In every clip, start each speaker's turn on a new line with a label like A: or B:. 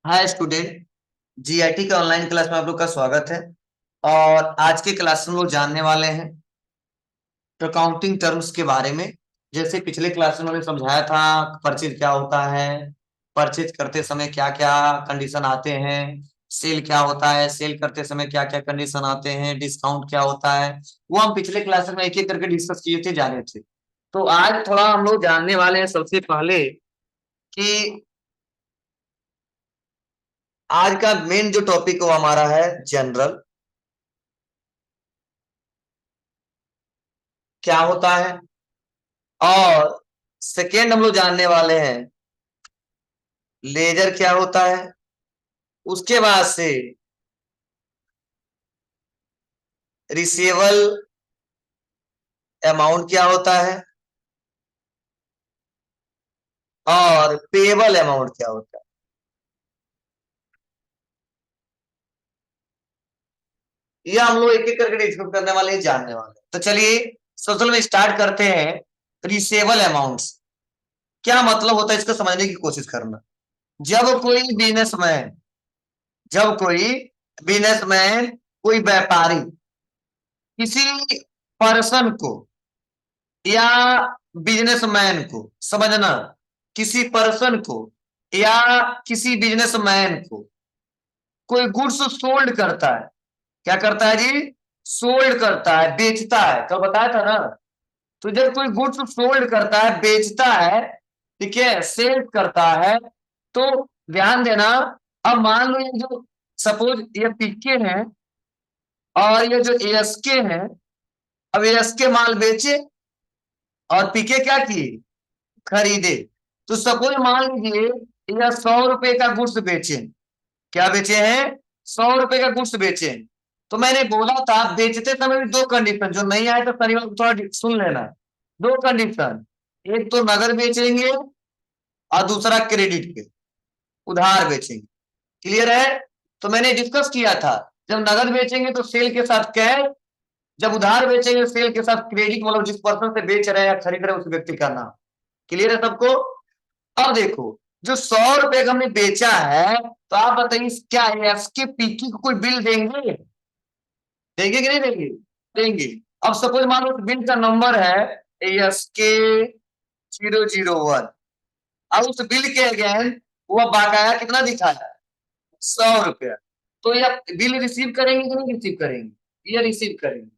A: Hi student. GIT के online class में आप लोग का स्वागत है। और आज के क्लास में लोग जानने वाले हैं अकाउंटिंग टर्म्स के बारे में। जैसे पिछले क्लास में उन्होंने समझाया था परचेज क्या होता है, परचेज करते समय क्या क्या कंडीशन आते हैं, सेल क्या होता है, सेल करते समय क्या क्या कंडीशन आते हैं, डिस्काउंट क्या होता है। वो हम पिछले क्लास में एक एक करके डिस्कस किए थे, जाने थे। तो आज थोड़ा हम लोग जानने वाले हैं सबसे पहले कि आज का मेन जो टॉपिक वो हमारा है जनरल क्या होता है। और सेकेंड हम लोग जानने वाले हैं लेजर क्या होता है। उसके बाद से रिसीवेबल अमाउंट क्या होता है और पेएबल अमाउंट क्या होता है। ये हम लोग एक एक करके डिस्कस करने वाले हैं, जानने वाले हैं। तो चलिए सबसे में स्टार्ट करते हैं रिसीवेबल अमाउंट्स। क्या मतलब होता है इसको समझने की कोशिश करना। जब कोई बिजनेसमैन जब कोई बिजनेसमैन कोई व्यापारी किसी पर्सन को या बिजनेसमैन को, समझना, किसी पर्सन को या किसी बिजनेसमैन को कोई गुड्स सोल्ड करता है। क्या करता है जी? सोल्ड करता है, बेचता है। कल बताया था ना। तो जब कोई गुड्स सोल्ड करता है, बेचता है, ठीक है, सेल करता है, तो ध्यान देना। अब मान लो ये जो सपोज ये पीके है और ये जो एएसके है। अब एएसके माल बेचे और पीके क्या किए? खरीदे। तो सपोज मान लीजिए या 100 रुपए का गुड्स बेचे। क्या बेचे हैं? 100 रुपए का गुड्स बेचे। तो मैंने बोला था बेचते समय भी दो कंडीशन, जो नहीं आए तो शनिवार को थोड़ा सुन लेना। दो कंडीशन, एक तो नगद बेचेंगे और दूसरा क्रेडिट पे, उधार बेचेंगे। क्लियर है? तो मैंने डिस्कस किया था, जब नगद बेचेंगे तो सेल के साथ कैश, जब उधार बेचेंगे सेल के साथ क्रेडिट, मतलब जिस पर्सन से बेच रहे हैं या खरीद रहे हैं उस व्यक्ति का नाम। क्लियर है सबको? अब देखो, जो 100 रुपए का हमने बेचा है, तो आप बताइए क्या एसके पीकी को कोई बिल देंगे? देंगे कि नहीं देंगे? देंगे। अब सपोज मान लो बिल का नंबर है एसके 001। अब उस बिल के अगेंस्ट वो बकाया कितना दिखाया? 100 रुपया। तो ये बिल रिसीव करेंगे कि नहीं रिसीव करेंगे? ये रिसीव करेंगे।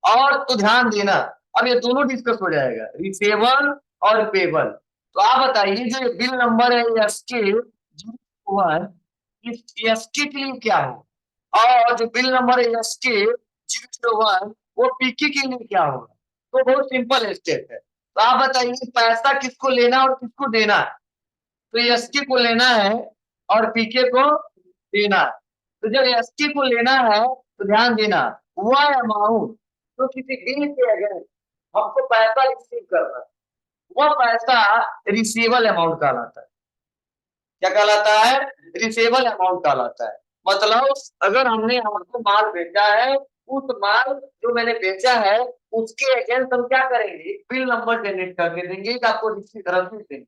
A: और तो ध्यान देना, अब ये दोनों डिस्कस हो जाएगा, रिसेबल और पेबल। तो आप बताइए जो बिल नंबर है एसके 01, इस एसके के लिए क्या हो, और जो बिल नंबर है एसके 001 वो पीके के लिए क्या होगा। तो बहुत सिंपल स्टेप है। तो आप बताइए पैसा किसको लेना और किसको देना है। तो एसके को लेना है और पीके को देना है। तो जब एसके को लेना है तो ध्यान देना, वह अमाउंट तो किसी बिल के अगेंस्ट हमको पैसा रिसीव करना है, वह पैसा रिसीवेबल अमाउंट कहलाता है। क्या कहलाता है? रिसीवेबल अमाउंट कहलाता है। मतलब अगर हमने आपको माल बेचा है, उस माल जो मैंने बेचा है उसके अगेंस्ट हम क्या करेंगे? बिल नंबर जनरेट करके देंगे कि आपको रसीद देंगे।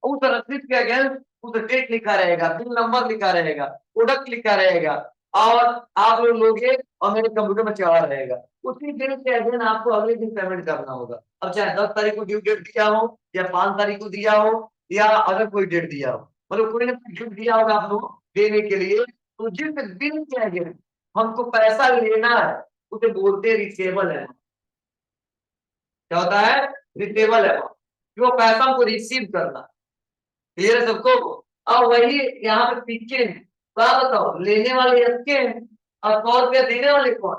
A: उस रसीद के अगेंस्ट उस डेट लिखा रहेगा, बिल नंबर लिखा रहेगा, प्रोडक्ट लिखा रहेगा, और आप लोग लोगे और मेरे कंप्यूटर में चढ़ा रहेगा। उसी दिन के अगेंस्ट आपको अगले दिन पेमेंट करना होगा। अब चाहे 10 तारीख को ड्यू डेट दिया हो या 5 तारीख को दिया हो या अगर कोई डेट दिया हो, मतलब कोई ना कोई डेट दिया होगा आप लोग देने के लिए। तो जिस दिन के अगेंस्ट हमको पैसा लेना है उसे बोलते हैं रिसेबल है। क्या होता है? रिसेबल है, वो पैसा हमको रिसीव करना। क्लियर है सबको? अब वही यहाँ पे पीके है। तो आप बताओ लेने वाले एसके हैं और 100 रुपया देने वाले कौन?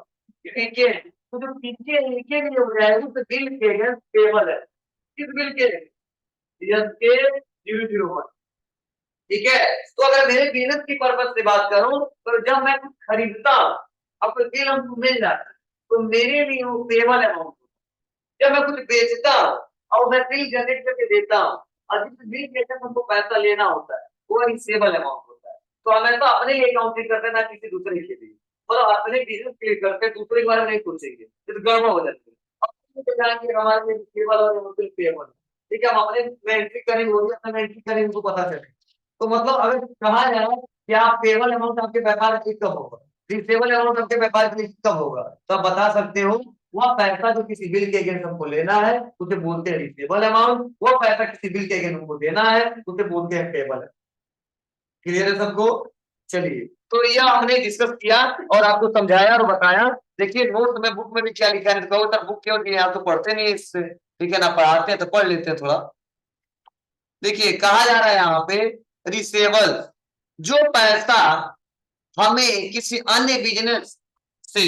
A: पीके हैं। तो जो पीके इनके लिए हो जाएगी तो बिल के अगेंस्ट पेबल है। किस बिल के? एसके 001। ठीक है। तो अगर मेरे बिजनेस की पर्पज से बात करूं तो जब मैं कुछ खरीदता हूं और कोई बिल हमको मिल जाता है तो मेरे लिए वो पेबल अमाउंट। जब मैं कुछ बेचता हूँ और मैं बिल जनरेट करके देता हूँ और जिस बिल के अगेंस्ट हमको पैसा लेना होता है वो रिसीवेबल अमाउंट होता है। तो हमेशा अपने लिए काउंटिंग करते हैं, ना किसी दूसरे के लिए। और अपने बिजनेस के लिए करते हैं, दूसरे के बारे में नहीं सोचेंगे, फिर गड़बड़ हो जाती है। अब जाएंगे हमारे लिए रिसीवेबल और बिल पेबल। ठीक है, हम अपने में एंट्री करेंगे, वो भी अपने में एंट्री करेंगे, उनको पता चले। तो मतलब अगर कहा जाए क्या पेबल अमाउंट आपके व्यापार के लिए कब होगा, रिसीवेबल अमाउंट आपके व्यापार के लिए कब होगा, तो आप बता सकते हो वह पैसा जो किसी बिल के अगेंस्ट हमको लेना है उसे बोलते हैं रिसीवेबल अमाउंट, वो पैसा किसी बिल के अगेंस्ट हमको देना है उसे बोलते हैं पेबल। क्लियर है सबको? चलिए, तो यह हमने डिस्कस किया और आपको समझाया और बताया। देखिए नोट में बुक में भी क्या लिखा है, तो बुक क्यों नहीं, आप तो पढ़ते नहीं इससे, ठीक है ना, पढ़ाते हैं तो पढ़ लेते हैं थोड़ा। देखिए कहा जा रहा है यहाँ पे रिसेबल, जो पैसा हमें किसी अन्य बिजनेस से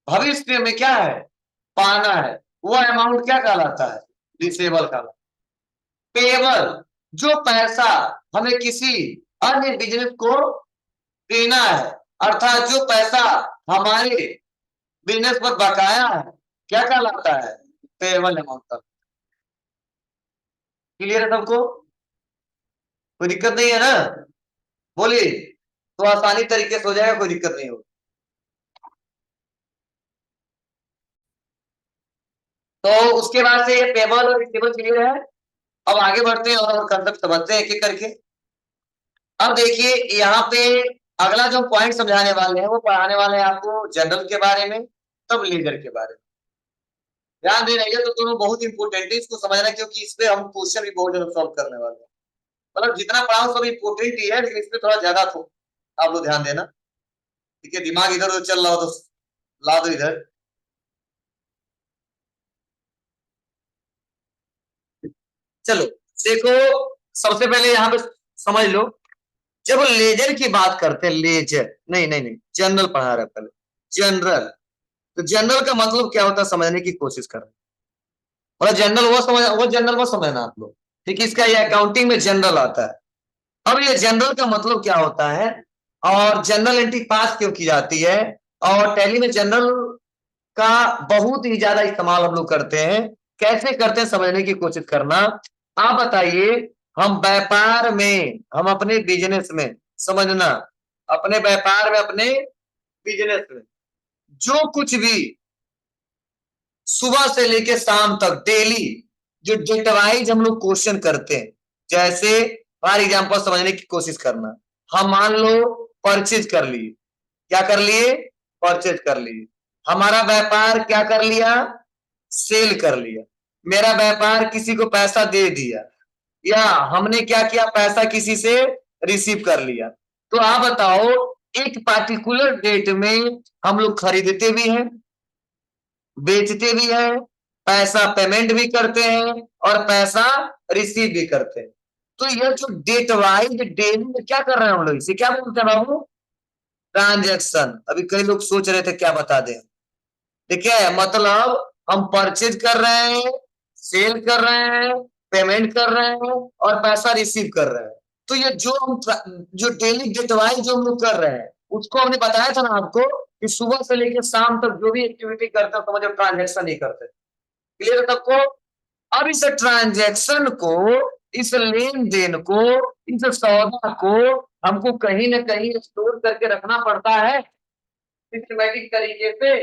A: भविष्य में क्या है पाना है, वो अमाउंट क्या कहलाता है, रिसेबल कहलाता है। पेबल, जो पैसा हमें किसी अन्य बिजनेस को देना है, अर्थात जो पैसा हमारे बिजनेस पर बकाया है, क्या कहलाता है, पेबल अमाउंट का। क्लियर है सबको? कोई दिक्कत नहीं है ना? बोलिए, तो आसानी तरीके से हो जाएगा, कोई दिक्कत नहीं होगी। तो उसके बाद से ये पेबल और रिसीवेबल क्लियर है। अब आगे बढ़ते हैं और कंसेप्ट समझते हैं एक एक करके। अब देखिए यहाँ पे अगला जो पॉइंट समझाने वाले हैं वो पढ़ाने वाले हैं आपको जनरल के बारे में, तब लेजर के बारे में। ध्यान दे रहिए, तो दोनों बहुत इंपॉर्टेंट है, इसको समझना, क्योंकि इस पे हम क्वेश्चन भी बहुत ज्यादा सॉल्व करने वाले हैं। मतलब जितना पढ़ाऊं सब इंपॉर्टेंट ही है, लेकिन इस पे थोड़ा ज्यादा आप लोग ध्यान देना, ठीक है। दिमाग इधर उधर चल रहा हो तो ला दो इधर। चलो देखो, सबसे पहले यहाँ पे समझ लो, जब लेजर की बात करते हैं, लेजर नहीं नहीं नहीं, जनरल पढ़ा रहा है पहले, जनरल। तो जनरल का मतलब क्या होता है समझने की कोशिश कर, और जनरल वो समझ, वो जनरल वो समझना आप लोग, ठीक है। इसका ये अकाउंटिंग में जनरल आता है। अब ये जनरल का मतलब क्या होता है, और जनरल एंट्री पास क्यों की जाती है, और टैली में जनरल का बहुत ही ज्यादा इस्तेमाल हम लोग करते हैं, कैसे करते हैं समझने की कोशिश करना। आप बताइए, हम व्यापार में, हम अपने बिजनेस में, समझना, अपने व्यापार में, अपने बिजनेस में जो कुछ भी सुबह से लेके शाम तक डेली जो डेट वाइज हम लोग क्वेश्चन करते हैं, जैसे फॉर एग्जाम्पल समझने की कोशिश करना, हम मान लो परचेज कर लिए, क्या कर लिए, परचेज कर लिए, हमारा व्यापार क्या कर लिया, सेल कर लिया, मेरा व्यापार किसी को पैसा दे दिया, या हमने क्या किया, पैसा किसी से रिसीव कर लिया। तो आप बताओ, एक पार्टिकुलर डेट में हम लोग खरीदते भी हैं, बेचते भी हैं, पैसा पेमेंट भी करते हैं, और पैसा रिसीव भी करते हैं। तो यह जो डेट वाइज डेली में क्या कर रहे हैं हम लोग, इसे क्या बोलते हैं बाबू, ट्रांजेक्शन। अभी कई लोग सोच रहे थे क्या बता दें, ठीक है, मतलब हम परचेज कर रहे हैं, सेल कर रहे हैं, पेमेंट कर रहे हैं, और पैसा रिसीव कर रहे हैं। तो ये जो हम जो डेली डेट वाइज जो हम लोग कर रहे हैं, उसको हमने बताया था ना आपको, कि सुबह से लेकर शाम तक जो भी एक्टिविटी करते हैं समझो ट्रांजेक्शन ही करते हैं। क्लियर है सबको? अब इस ट्रांजेक्शन को, इस लेन देन को, इस सौदा को हमको कहीं ना कहीं स्टोर करके रखना पड़ता है सिस्टमेटिक तरीके से।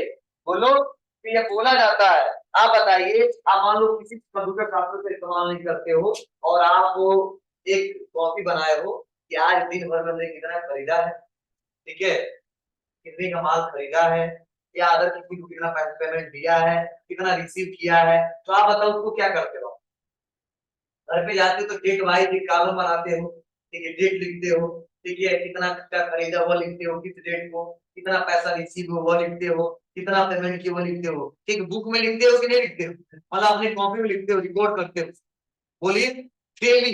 A: बोलो, तो ये बोला जाता है। आप बताइए, आप मान लो किसी कंप्यूटर सॉफ्टवेयर का इस्तेमाल नहीं करते हो, और आप वो एक कॉपी बनाए हो कि आज दिन भर में हमने कितना खरीदा है, ठीक है, कितने का माल खरीदा है, या अदर किसी को कितना पेमेंट दिया है, कितना रिसीव किया है, तो आप बताओ उसको क्या करते हो। घर पे जाते हो तो डेट वाइज एक कॉलम बनाते हो, ठीक है, डेट लिखते हो, ठीक है, कितना क्या खरीदा वो लिखते हो, किस डेट को, कितना पैसा रिसीव हो वो लिखते हो, कितना पेमेंट किया वो लिखते हो, ठीक, बुक में लिखते हो कि नहीं लिखते हो, मतलब अपनी कॉपी में लिखते हो, रिकॉर्ड करते हो। बोलिए, डेली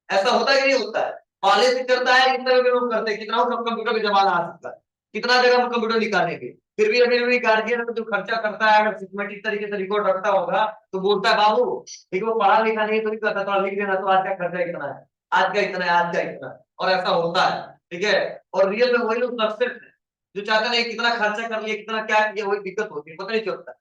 A: ऐसा होता है कि नहीं होता है? पहले से चलता है, इस तरह के लोग करते हैं, कितना सब कंप्यूटर का जमाना आ सकता है, कितना जगह हम कंप्यूटर निकालेंगे, फिर भी अभी भी गार्जियन जो खर्चा करता है अगर सिस्टमेटिक तरीके से रिकॉर्ड रखता होगा तो बोलता है बाबू, ठीक है, वो पढ़ा लिखा नहीं तो नहीं करता, तो लिख देना, तो आज का खर्चा इतना है, आज का इतना है, आज का इतना है, और ऐसा होता है, ठीक है। और रियल में वही लोग सक्सेस है जो चाहते नहीं कितना खर्चा कर लिया, कितना क्या किया, वही दिक्कत होती है, पता नहीं चलता,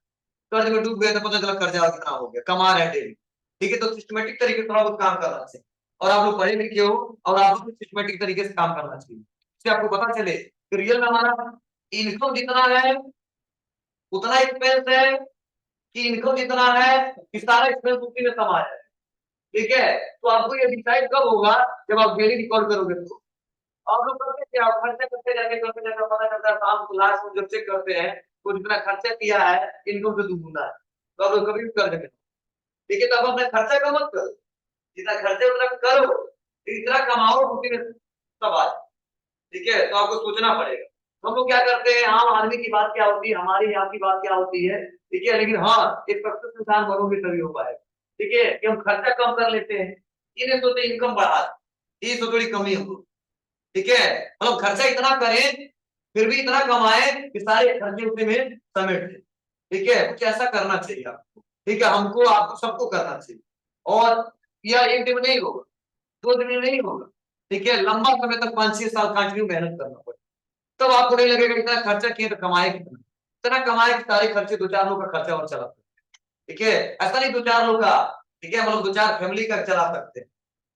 A: कर्ज में डूब गए तो पता चला कर्जा कितना हो गया, कमा रहे डेली, ठीक है। तो सिस्टमेटिक तरीके से थोड़ा बहुत काम करना चाहिए, और आप लोग पढ़े लिखे हो, और आप लोग सिस्टमेटिक तरीके से काम करना चाहिए, इससे आपको पता चले कि रियल में हमारा इनकम जितना है उतना एक्सपेंस है, कि इनकम जितना है कि सारा एक्सपेंस उसी में समा है, ठीक है। तो आपको ये डिसाइड कब होगा, जब आप डेली रिकॉर्ड करोगे तो, और लोग करते क्या, खर्चा करते जाते पता चलता है शाम को लास्ट में जब चेक करते हैं तो जितना खर्चा किया है इनकम से दुगुना है। तो आप लोग कभी भी कर देंगे, ठीक है। तो अब अपना खर्चा का मत करो, जितना खर्चा उतना करो, इतना कमाओ उतने सब आए, ठीक है। तो आपको सोचना पड़ेगा। तो हम लोग क्या करते हैं, आम आदमी की बात क्या होती है, हमारी यहाँ की बात क्या होती है, ठीक है। लेकिन हाँ, एक सक्सेस इंसान बनोगे तभी हो पाएगा, ठीक है। कि हम खर्चा कम कर लेते हैं, ये नहीं सोचते इनकम बढ़ा, ये तो थोड़ी कमी हो, ठीक है। मतलब खर्चा इतना करें फिर भी इतना कमाए कि सारे खर्चे उतने में समेट दें, ठीक है। कुछ ऐसा करना चाहिए आपको, ठीक है। हमको आपको सबको करना चाहिए। और यह एक दिन में नहीं होगा, 2 दिन में नहीं होगा, ठीक है। लंबा समय तक 5-6 साल कंटिन्यू मेहनत करना पड़ेगा, तब आपको नहीं लगेगा इतना खर्चा किए तो कमाए कितना, इतना कमाए कि सारे खर्चे 2-4 लोग का खर्चा और चला, ठीक है। ऐसा नहीं 2-4 लोग का, ठीक है, मतलब 2-4 फैमिली का चला सकते हैं,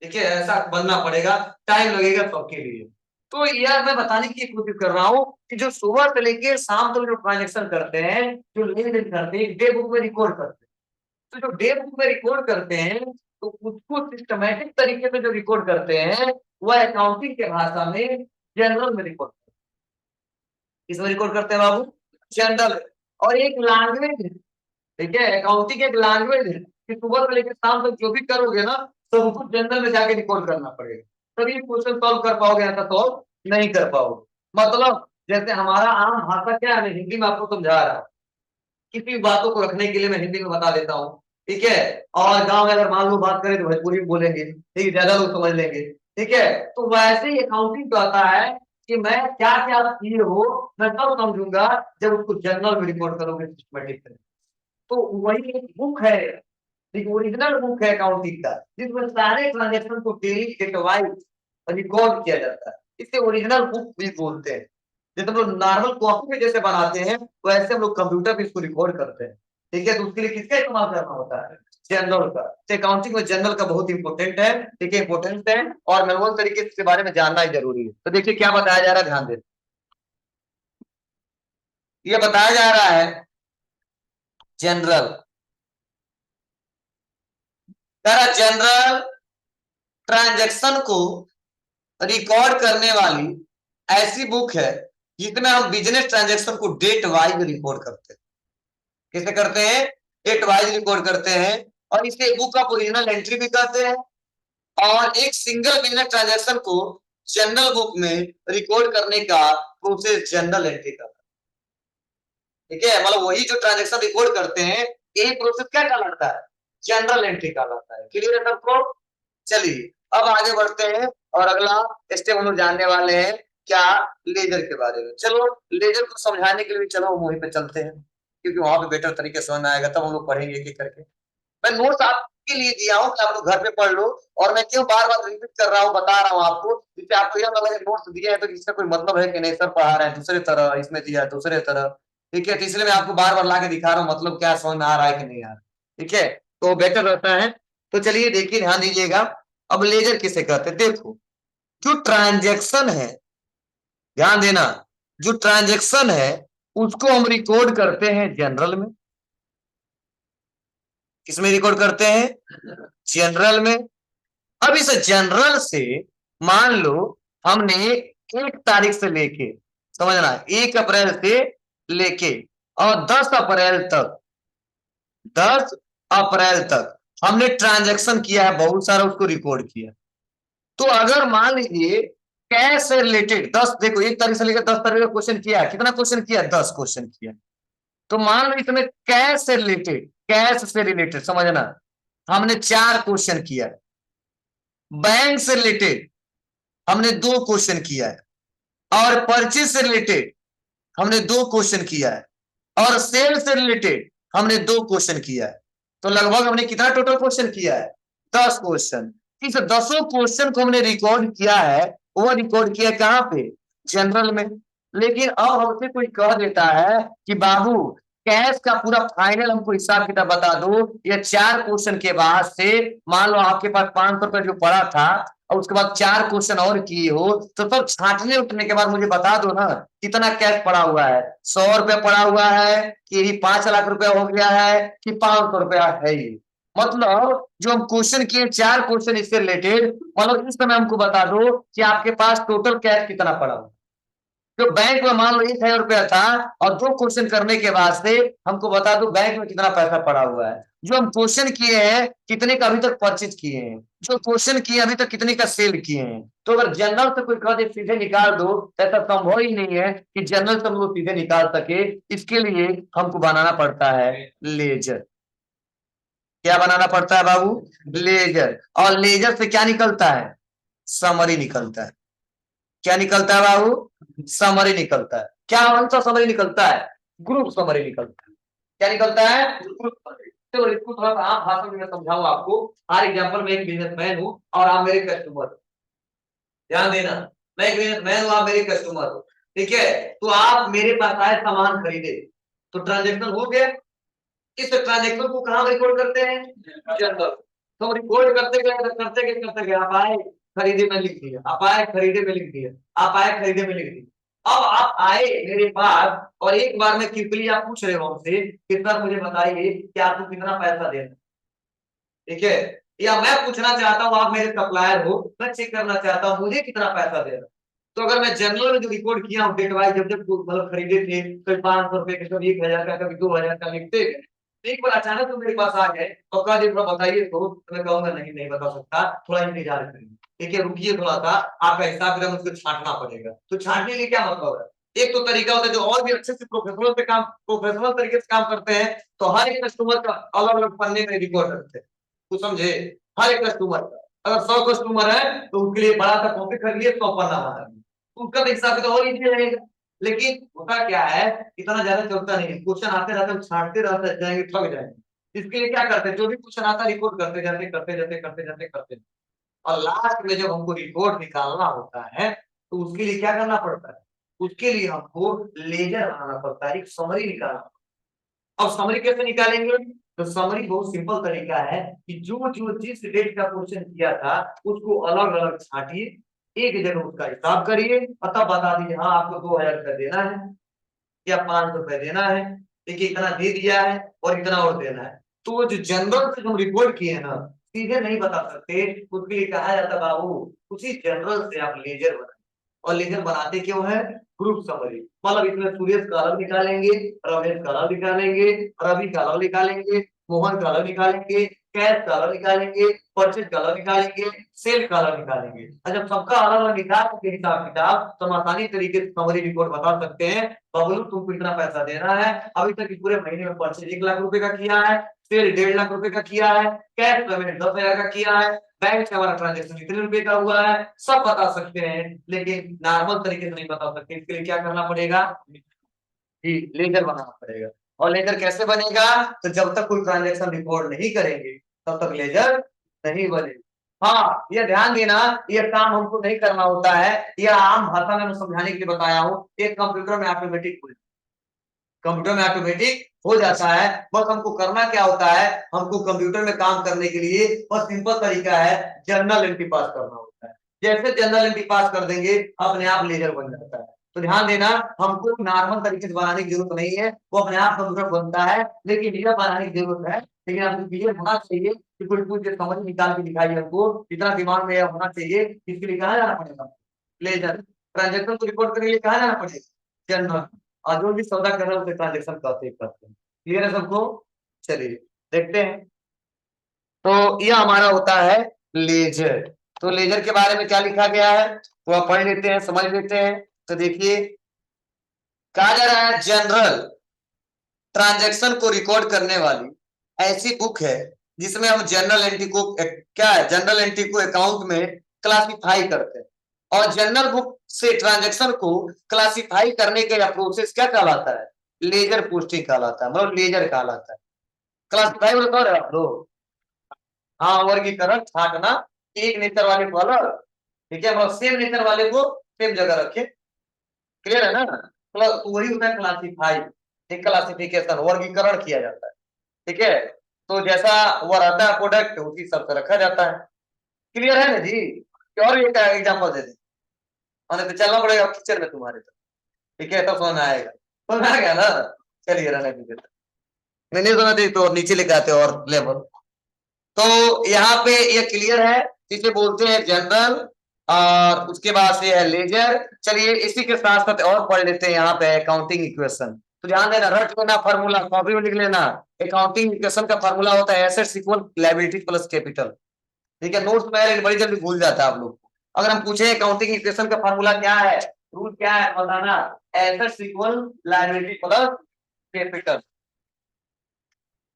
A: ठीक है। ऐसा बनना पड़ेगा, टाइम लगेगा सबके लिए। तो यार मैं बताने की कोशिश कर रहा हूँ कि जो सुबह से लेके शाम तक जो ट्रांजेक्शन करते हैं, जो लेन देन करते हैं, डे बुक में रिकॉर्ड करते हैं। तो जो डे बुक में रिकॉर्ड करते हैं तो उसको सिस्टमैटिक तरीके से जो रिकॉर्ड करते हैं वह अकाउंटिंग के भाषा में जनरल में रिकॉर्ड, इसमें रिकॉर्ड करते हैं बाबू, जनरल। और एक लैंग्वेज है, ठीक है। अकाउंटिंग एक लैंग्वेज है कि सुबह से लेकर शाम तक जो भी करोगे ना सब कुछ जनरल में जाके रिकॉर्ड करना पड़ेगा, तभी क्वेश्चन सॉल्व कर पाओगे, ऐसा सॉल्व नहीं कर पाओगे। मतलब जैसे हमारा आम भाषा क्या है, मैं हिंदी में आपको समझा रहा हूँ, किसी भी बातों को रखने के लिए मैं हिंदी में बता देता हूँ, ठीक है। और गांव में अगर मान लो बात करें तो भोजपुरी में बोलेंगे, ठीक है, ज्यादा लोग समझ लेंगे, ठीक है। तो वैसे ही अकाउंटिंग कहता है कि मैं क्या क्या किए हो मैं तब समझूंगा जब उसको जनरल में रिकॉर्ड करोगे सिस्टमेटिक। तो वही एक बुक है, एक ओरिजिनल बुक है अकाउंटिंग का, जिसमें सारे ट्रांजेक्शन को डेली डेट वाइज रिकॉर्ड किया जाता है। इसे ओरिजिनल बुक भी बोलते हैं। जैसे हम लोग नॉर्मल कॉपी में जैसे बनाते हैं वैसे हम लोग कंप्यूटर पे इसको रिकॉर्ड करते हैं, ठीक है। तो उसके लिए किसका इस्तेमाल करना होता है, जनरल का। तो अकाउंटिंग में जनरल का बहुत इंपॉर्टेंट है, ठीक है, इंपॉर्टेंट है। और मैनुअल तरीके से इसके बारे में जानना ही जरूरी है। तो देखिए क्या बताया जा रहा है, ध्यान दें। ये बताया जा रहा है जनरल, जनरल ट्रांजैक्शन को रिकॉर्ड करने वाली ऐसी बुक है जिसमें हम बिजनेस ट्रांजैक्शन को डेट वाइज रिकॉर्ड करते हैं। कैसे करते हैं, डेट वाइज रिकॉर्ड करते हैं। और इसे बुक ऑफ ओरिजिनल एंट्री भी कहते हैं। और एक सिंगल बिजनेस ट्रांजैक्शन को जनरल बुक में रिकॉर्ड करने का प्रोसेस जनरल एंट्री का, ठीक है। मतलब वही जो ट्रांजैक्शन रिकॉर्ड करते हैं यही प्रोसेस क्या कहलाता है, जनरल एंट्री कहलाता है। क्लियर है सबको। चलिए अब आगे बढ़ते हैं और अगला स्टेप हम लोग जानने वाले हैं क्या, लेजर के बारे में। चलो लेजर को समझाने के लिए चलो वहीं पे चलते हैं, क्योंकि वहां पे बेटर तरीके से समझ में आएगा, तब हम लोग पढ़ेंगे एक एक करके। मैं नोट्स आपके लिए दिया हूँ कि आप लोग घर पे पढ़ लो। और मैं क्यों बार बार रिपीट कर रहा हूँ, बता रहा हूँ आपको, क्योंकि आपको यह लगा नोट्स दिए हैं तो इसका कोई मतलब है कि नहीं, सर पढ़ा रहे हैं दूसरे तरह, इसमें दिया है दूसरे तरह, ठीक है। तो इसलिए मैं आपको बार बार ला के दिखा रहा हूँ, मतलब क्या समझ में आ रहा है कि नहीं आ रहा, ठीक है। तो बेटर रहता है। तो चलिए देखिए ध्यान दीजिएगा। अब लेजर किसे कहते हैं, देखो जो ट्रांजेक्शन है, ध्यान देना, जो ट्रांजेक्शन है उसको हम रिकॉर्ड करते हैं जनरल में। किसमें रिकॉर्ड करते हैं, जनरल में। अब इस जनरल से मान लो हमने 1 तारीख से लेके, समझना, 1 अप्रैल से लेके और 10 अप्रैल तक, 10 अप्रैल तक हमने ट्रांजेक्शन किया है बहुत सारा, उसको रिकॉर्ड किया। तो अगर मान लीजिए कैश से रिलेटेड 10, देखो 1 तारीख से लेकर 10 तारीख का क्वेश्चन किया, कितना क्वेश्चन किया, 10 क्वेश्चन किया। तो मान लो इसमें कैश से रिलेटेड समझना हमने 4 क्वेश्चन किया है। बैंक से रिलेटेड हमने 2 क्वेश्चन किया है। और परचेज से रिलेटेड हमने 2 क्वेश्चन किया है। और सेल से रिलेटेड हमने 2 क्वेश्चन किया है। तो लगभग हमने कितना टोटल क्वेश्चन किया है, 10 क्वेश्चन। इस 10 क्वेश्चन को हमने रिकॉर्ड किया है, वो रिकॉर्ड किया कहाँ पे, जनरल में। लेकिन अब हमसे कोई कह देता है कि बाबू कैश का पूरा फाइनल हमको हिसाब किताब बता दो, ये 4 क्वेश्चन के बाद से मान लो आपके पास 500 रुपए जो पड़ा था और उसके बाद 4 क्वेश्चन और किए हो, तो सब छांटने उठने के बाद मुझे बता दो ना कितना कैश पड़ा हुआ है, 100 रुपया पड़ा हुआ है कि 5 लाख रुपया हो गया है कि 500 रुपया है ही। मतलब जो हम क्वेश्चन किए 4 क्वेश्चन इससे रिलेटेड, मतलब इस समय हमको बता दो कि आपके पास टोटल कैश कितना पड़ा हुआ। जो बैंक में मान लो 1,000 रुपया था और 2 क्वेश्चन करने के बाद से हमको बता दो बैंक में कितना पैसा पड़ा हुआ है। जो हम क्वेश्चन किए हैं कितने का अभी तक परचेज किए हैं, जो क्वेश्चन किए अभी तक कितने का सेल किए हैं। तो अगर जनरल से कोई कह दे सीधे निकाल दो, तो ऐसा संभव ही नहीं है कि जनरल से हम लोग सीधे निकाल सके। इसके लिए हमको बनाना पड़ता है लेजर। क्या बनाना पड़ता है बाबू? लेजर। और लेजर से क्या निकलता है? समरी निकलता है। क्या निकलता है बाबू? समरी निकलता है। क्या कौन सा समरी निकलता है? ग्रुप समरी निकलता है। क्या निकलता है? Group summary. तो इसको थोड़ा सा आम भाषा में मैं समझाऊं आपको। फॉर एग्जाम्पल मैं एक बिजनेसमैन हूं और आप मेरे कस्टमर हो। ध्यान देना, मैं एक बिजनेसमैन हूं, आप मेरे कस्टमर हो। ठीक है, तो आप मेरे पास आए सामान खरीदे, तो ट्रांजेक्शन हो गया। इस ट्रांजेक्शन को कहां रिकॉर्ड करते हैं? जनरल। तो हम रिकॉर्ड करते गए आप आए खरीदे में लिख दिया, आप आए खरीदे में लिख दिया, आप आए खरीदे में लिख दिया। अब आप आए मेरे पास और एक बार में क्विकली आप पूछ रहे हो हमसे कि सर मुझे बताइए कि आपको कितना पैसा देना। ठीक है, या मैं पूछना चाहता हूँ, आप मेरे सप्लायर हो, मैं चेक करना चाहता हूँ मुझे कितना पैसा देना। तो अगर मैं जनरल में जो रिकॉर्ड किया हूँ डेट वाइज, जब जब मतलब खरीदे थे, कभी 500 रुपए के, कभी 1,000 का, कभी 2,000 का लिखते गए। तो एक बार अचानक तो मेरे पास आ गए और कहा जी थोड़ा बताइए, तो मैं कहूंगा नहीं नहीं बता सकता, थोड़ा इंतजार करिए। ठीक है, रुकिए थोड़ा सा, आपका हिसाब किताब मुझको छांटना पड़ेगा। तो छांटने के लिए क्या मतलब है? एक तो तरीका होता है जो और भी अच्छे से प्रोफेशनल तरीके से काम करते हैं, तो हर एक कस्टमर का अलग अलग पन्ने में रिकॉर्ड रखते हैं। तू समझे? हर एक कस्टमर का अगर 100 कस्टमर है तो उनके लिए बड़ा सा कॉपी कर लिए, 100 पन्ना बना लिए, तो उसका तो हिसाब किताब और इजी रहेगा। लेकिन होता क्या है, इतना ज्यादा चलता नहीं है, क्वेश्चन आते रहते हम छांटते रहते जाएंगे, थक जाएंगे। इसके लिए क्या करते हैं, जो भी क्वेश्चन आता है रिकॉर्ड करते जाते करते जाते करते जाते करते जाते। और लास्ट में जब हमको रिपोर्ट निकालना होता है तो उसके लिए क्या करना पड़ता है? उसके लिए हमको लेजर बनाना पड़ता है, एक समरी निकालना। अब समरी कैसे निकालेंगे? तो समरी बहुत सिंपल तरीका है कि जो जो जिस डेट का क्वेश्चन किया था उसको अलग अलग छाटिए, एक जगह उसका हिसाब करिए और तब बता दीजिए हाँ आपको 2,000 रुपया देना है या 500 रुपया देना है। देखिए इतना दे दिया है और इतना और देना है। तो जो जनरल से हम रिपोर्ट किए ना, सीधे नहीं बता सकते, उसके लिए कहा जाता बाबू उसी जनरल से आप लेजर बनाए। और लेजर बनाते क्यों है? Group summary. मतलब इसमें सुरेश का अलग निकालेंगे, रमेश का अलग निकालेंगे, रवि का अलग निकालेंगे, मोहन का अलग निकालेंगे, कैश का अलग निकालेंगे, परचेज का अलग निकालेंगे, सेल का अलग निकालेंगे। और जब सबका अलग अलग निकाल के हिसाब किताब तो हम आसानी तरीके से समरी रिपोर्ट बता सकते हैं। बबलू तुमको इतना पैसा देना है, अभी तक पूरे महीने में परचेज 1,00,000 रुपए का किया है, सेल 1,50,000 रुपए का किया है, कैश पेमेंट 10,000 का किया है, बैंक से हमारा ट्रांजेक्शन इतने रुपए का हुआ है, सब बता सकते हैं। लेकिन नॉर्मल तरीके से नहीं बता सकते, इसके लिए क्या करना पड़ेगा? जी, लेजर बनाना पड़ेगा। और लेजर कैसे बनेगा? तो जब तक कोई ट्रांजेक्शन रिकॉर्ड नहीं करेंगे तब तक लेजर नहीं बनेगा। हाँ, ये ध्यान देना, ये काम हमको नहीं करना होता है, यह आम भाषा में मैं समझाने के लिए बताया हूँ। एक कंप्यूटर में ऑटोमेटिक हो जाता है। बस हमको करना क्या होता है, हमको कंप्यूटर में काम करने के लिए बस सिंपल तरीका है, जर्नल एंट्री पास करना होता है। जैसे जर्नल एंट्री पास कर देंगे अपने आप लेजर बन जाता है। तो ध्यान देना, हमको नॉर्मल तरीके से बनाने की जरूरत नहीं है, वो अपने आप कंप्यूटर बनता है। लेकिन यह बनाने की जरूरत है, लेकिन आपको क्लियर होना चाहिए कि कुछ कुछ समझ निकाल के दिखाई हमको, इतना दिमाग में होना चाहिए। इसके लिए कहाँ जाना पड़ेगा? लेजर। ट्रांजेक्शन को रिकॉर्ड करने के लिए कहाँ जाना पड़ेगा? जर्नल। और जो भी सौदा कर रहे हैं उसके ट्रांजेक्शन करते हैं। क्लियर है सबको? चलिए देखते हैं। तो यह हमारा होता है लेजर। तो लेजर के बारे में क्या लिखा गया है तो आप पढ़ लेते हैं, समझ लेते हैं। तो देखिए कहा जा रहा है जनरल ट्रांजैक्शन को रिकॉर्ड करने वाली ऐसी बुक है जिसमें हम जनरल एंट्री को क्या है, जनरल एंट्री को अकाउंट में क्लासिफाई करते हैं। और जनरल बुक से ट्रांजैक्शन को क्लासिफाई करने का प्रोसेस क्या कहलाता है? लेजर पोस्टिंग कहलाता है, मतलब लेजर कहलाता है। क्लासिफाई बोलते हो आप लोग? हाँ, वर्गीकरण, छांटना, एक नेचर वाले को अलग, ठीक है, मतलब सेम नेचर वाले को सेम जगह रखे। क्लियर है ना? तो वही होता है क्लासिफाई, एक क्लासिफिकेशन, वर्गीकरण किया जाता है। ठीक है, तो जैसा वो रहता है प्रोडक्ट उसी हिसाब से रखा जाता है। क्लियर है ना जी? और एक एग्जांपल दे दें, तो चलना पड़ेगा किचन में तुम्हारे तो। ठीक है, तो फोन आएगा, फोन आ गया ना? चलिए रहने दीजिए, नहीं नहीं सोना चाहिए तो नीचे लेके आते और लेवल। तो यहाँ पे ये क्लियर है, इसे बोलते हैं जनरल, और उसके बाद से है लेजर। चलिए इसी के साथ साथ और पढ़ लेते हैं यहाँ पे अकाउंटिंग इक्वेशन। तो ध्यान देना, रट लेना फार्मूला, कॉपी में लिख लेना। अकाउंटिंग इक्वेशन का फार्मूला होता है assets equal liability plus capital. ठीक है, नोट्स में है लेकिन बड़ी जल्दी भूल जाता है आप लोग। अगर हम पूछे अकाउंटिंग इक्वेशन का फार्मूला क्या है, रूल क्या है, बताना। Assets equal liability plus capital.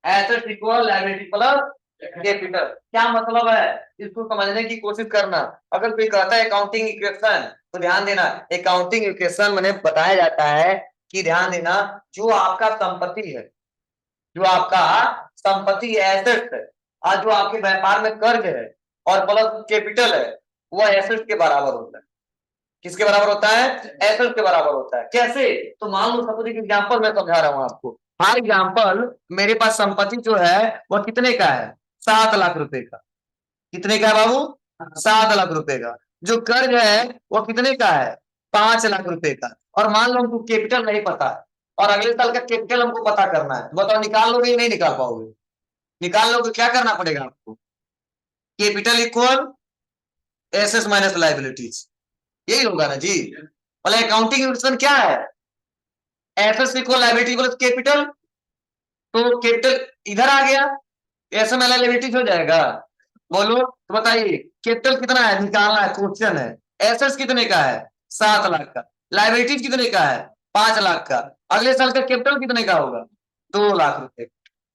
A: Assets equal liability plus capital क्या मतलब है, इसको समझने की कोशिश करना। अगर कोई कहता है अकाउंटिंग इक्वेशन, तो ध्यान देना, अकाउंटिंग इक्वेशन मैंने बताया जाता है कि ध्यान देना, जो आपका संपत्ति है, जो आपका संपत्ति एसेट है, और जो आपके व्यापार में कर्ज है और प्लस कैपिटल है, वह एसेट के बराबर होता है। किसके बराबर होता है? एसेट के बराबर होता है। कैसे? तो मान लो सपोज एग्जांपल मैं समझा रहा हूं आपको। फॉर एग्जांपल मेरे पास संपत्ति जो है वह कितने का है? 7 लाख रुपए का। कितने का है बाबू? 7 लाख रुपए का। जो कर्ज है वो कितने का है? 5 लाख रुपए का। और मान लो हमको कैपिटल नहीं पता है, और अगले साल का कैपिटल हमको पता करना है, बताओ निकाल लोगे नहीं निकाल पाओगे? निकाल लोगे, क्या करना पड़ेगा आपको? Capital equal assets minus liabilities, यही होगा ना जी। मतलब अकाउंटिंग इक्वेशन क्या है? Assets equal liability plus capital. तो कैपिटल इधर आ गया, एसेट माइनस लायबिलिटीज हो जाएगा। बोलो तो बताइए, कैपिटल कितना है निकालना है, क्वेश्चन है। एसेट्स कितने का है? 7 लाख का। लायबिलिटीज कितने का है? 5 लाख का। अगले साल का कैपिटल कितने का होगा? 2 लाख रुपए।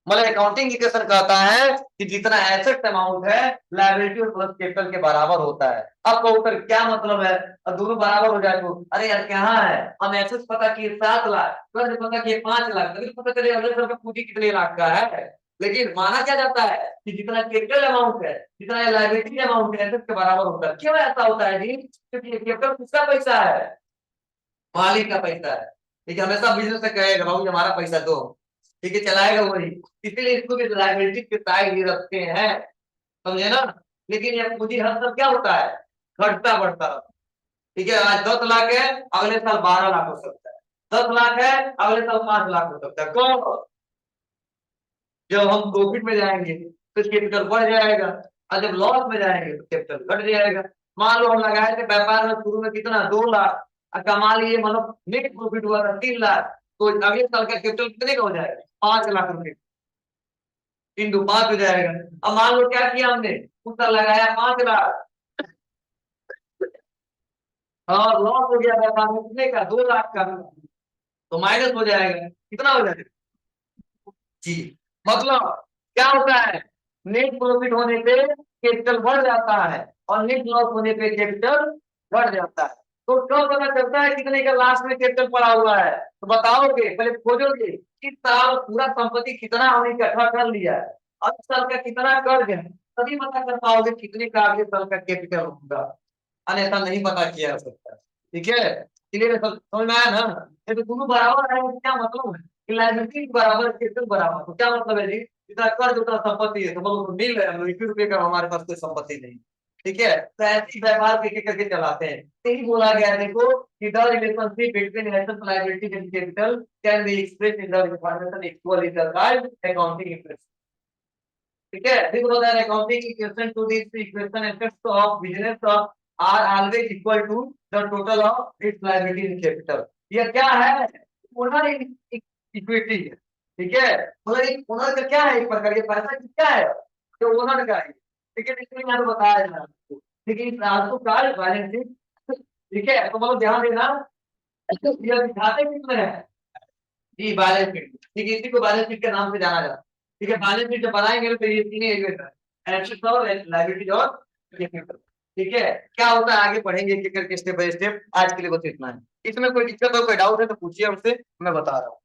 A: मतलब अकाउंटिंग इक्वेशन कहता है कि जितना एसेट अमाउंट है लायबिलिटी और प्लस कैपिटल के बराबर होता है। अब कहो सर क्या मतलब है, अब दोनों बराबर हो जाए तो? अरे यार क्या है, हम एसेट पता किए 7 लाख, कर्ज पता किए 5 लाख, तभी पता चले अगले साल का पूंजी कितने लाख का है। लेकिन माना क्या जाता है कि जितना कैपिटल अमाउंट है, जितना लायबिलिटी अमाउंट है, एसेट के बराबर होता है। क्यों ऐसा होता है जी? क्योंकि कैपिटल किसका पैसा है? मालिक का पैसा है। ठीक है, हमेशा बिजनेस से कहेगा भाई हमारा पैसा दो, ठीक है, चलाएगा वही। इसलिए इसको भी लायबिलिटी के साइड ही रखते हैं, समझे ना। लेकिन ये पूंजी हर साल क्या होता है? घटता बढ़ता रहता है। ठीक है, आज 10 लाख है, अगले साल 12 लाख हो सकता है। 10 लाख है, अगले साल 5 लाख हो सकता है। क्यों? जब हम प्रॉफिट में जाएंगे तो कैपिटल बढ़ जाएगा, और जब लॉस में जाएंगे तो कैपिटल घट जाएगा। मान लो हम लगाए थे व्यापार में शुरू में कितना, 2 लाख, और कमा लिए, मतलब नेट प्रॉफिट हुआ था 3 लाख, तो अगले साल का कैपिटल कितने का हो जाएगा? 5 लाख रुपए। 3 दो 5 हो जाएगा। अब मान लो क्या किया हमने, उस साल लगाया 5 लाख, और लॉस हो गया व्यापार में कितने का? 2 लाख का, तो माइनस हो जाएगा, कितना हो जाएगा जी। मतलब क्या होता है, नेट प्रॉफिट होने पे कैपिटल बढ़ जाता है, और नेट लॉस होने पे कैपिटल बढ़ जाता है। तो कब पता चलता है कितने का लास्ट में कैपिटल पड़ा हुआ है? तो बताओगे, पहले खोजोगे कि साल पूरा संपत्ति कितना हमने इकट्ठा कर लिया है, अब साल का कितना कर्ज है, तभी पता कर पाओगे कितने का अगले साल का कैपिटल होगा। अन्यथा नहीं पता किया जा सकता। ठीक है, क्लियर समझ में आया ना? ये तो दोनों बराबर है, क्या मतलब है कि लायबिलिटी बराबर कैपिटल बराबर, तो क्या मतलब है जी? जितना कर्ज उतना संपत्ति है, तो बोलो तो मिल रहा है, 1 रुपए का हमारे पास कोई संपत्ति नहीं। ठीक है, तो ऐसे व्यवहार करके करके चलाते हैं। यही बोला गया है, देखो कि the relationship between asset liability and capital can be express in the information equal in the accounting equation. ठीक है, this was an accounting equation to this equation assets of business of are always equal to the total of its liability in capital. ये क्या है? Owner equity है। ठीक है, मतलब owner का क्या है, एक प्रकार के पैसा क्या है, जो ओनर का है। ठीक है, इसलिए मैंने बताया है आपको। ठीक है, इस आंसू का बैलेंस शीट। ठीक है, तो मतलब ध्यान देना, ये दिखाते कितने हैं जी, बैलेंस शीट। ठीक है, इसी को बैलेंस शीट के नाम से जाना जाता है। ठीक है, बैलेंस शीट जब बनाएंगे तो ये तीन एसेट्स और लायबिलिटीज और कैपिटल। ठीक है, क्या होता है आगे पढ़ेंगे एक एक करके स्टेप बाय स्टेप। आज के लिए बस इतना है। इसमें कोई दिक्कत हो, कोई डाउट है तो पूछिए हमसे, मैं बता रहा हूँ।